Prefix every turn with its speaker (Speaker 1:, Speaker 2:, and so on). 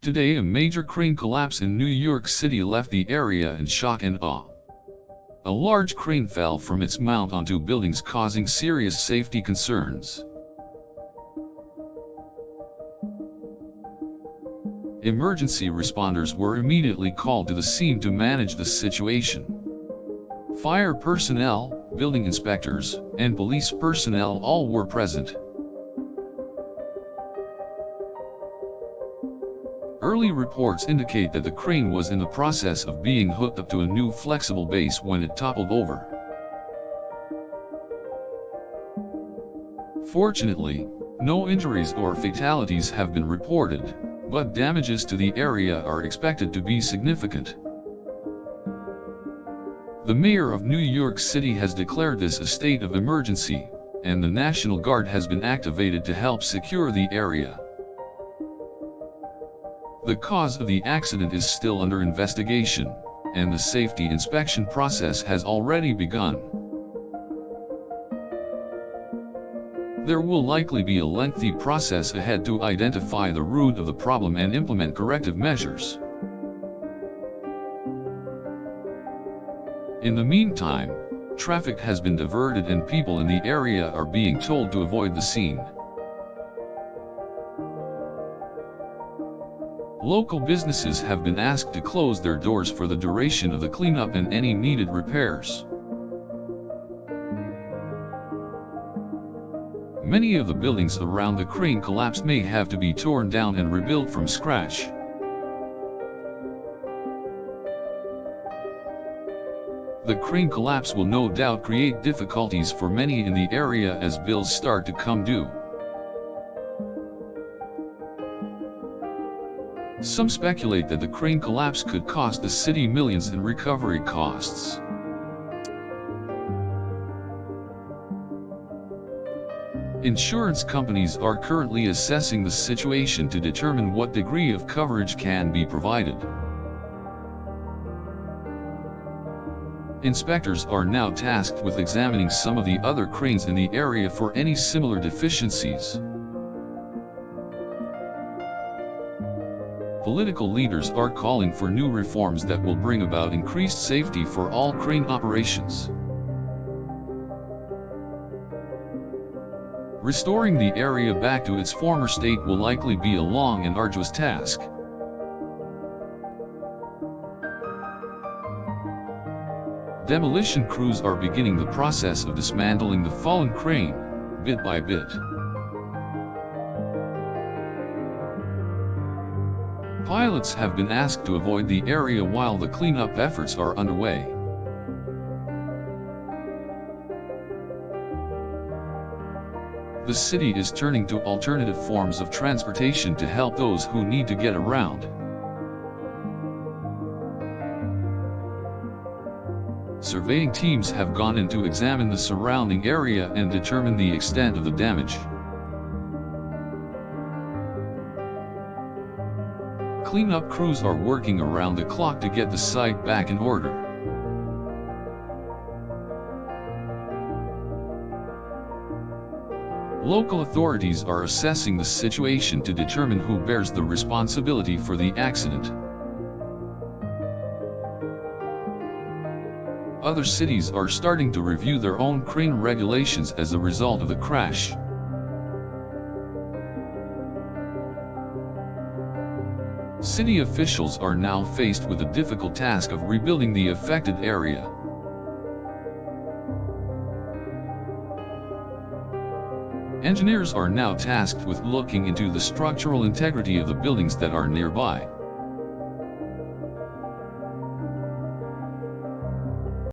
Speaker 1: Today, a major crane collapse in New York City left the area in shock and awe. A large crane fell from its mount onto buildings, causing serious safety concerns. Emergency responders were immediately called to the scene to manage the situation. Fire personnel, building inspectors, and police personnel all were present. Early reports indicate that the crane was in the process of being hooked up to a new flexible base when it toppled over. Fortunately, no injuries or fatalities have been reported, but damages to the area are expected to be significant. The mayor of New York City has declared this a state of emergency, and the National Guard has been activated to help secure the area. The cause of the accident is still under investigation, and the safety inspection process has already begun. There will likely be a lengthy process ahead to identify the root of the problem and implement corrective measures. In the meantime, traffic has been diverted and people in the area are being told to avoid the scene. Local businesses have been asked to close their doors for the duration of the cleanup and any needed repairs. Many of the buildings around the crane collapse may have to be torn down and rebuilt from scratch. The crane collapse will no doubt create difficulties for many in the area as bills start to come due. Some speculate that the crane collapse could cost the city millions in recovery costs. Insurance companies are currently assessing the situation to determine what degree of coverage can be provided. Inspectors are now tasked with examining some of the other cranes in the area for any similar deficiencies. Political leaders are calling for new reforms that will bring about increased safety for all crane operations. Restoring the area back to its former state will likely be a long and arduous task. Demolition crews are beginning the process of dismantling the fallen crane, bit by bit. Pilots have been asked to avoid the area while the cleanup efforts are underway. The city is turning to alternative forms of transportation to help those who need to get around. Surveying teams have gone in to examine the surrounding area and determine the extent of the damage. Cleanup crews are working around the clock to get the site back in order. Local authorities are assessing the situation to determine who bears the responsibility for the accident. Other cities are starting to review their own crane regulations as a result of the crash. City officials are now faced with the difficult task of rebuilding the affected area. Engineers are now tasked with looking into the structural integrity of the buildings that are nearby.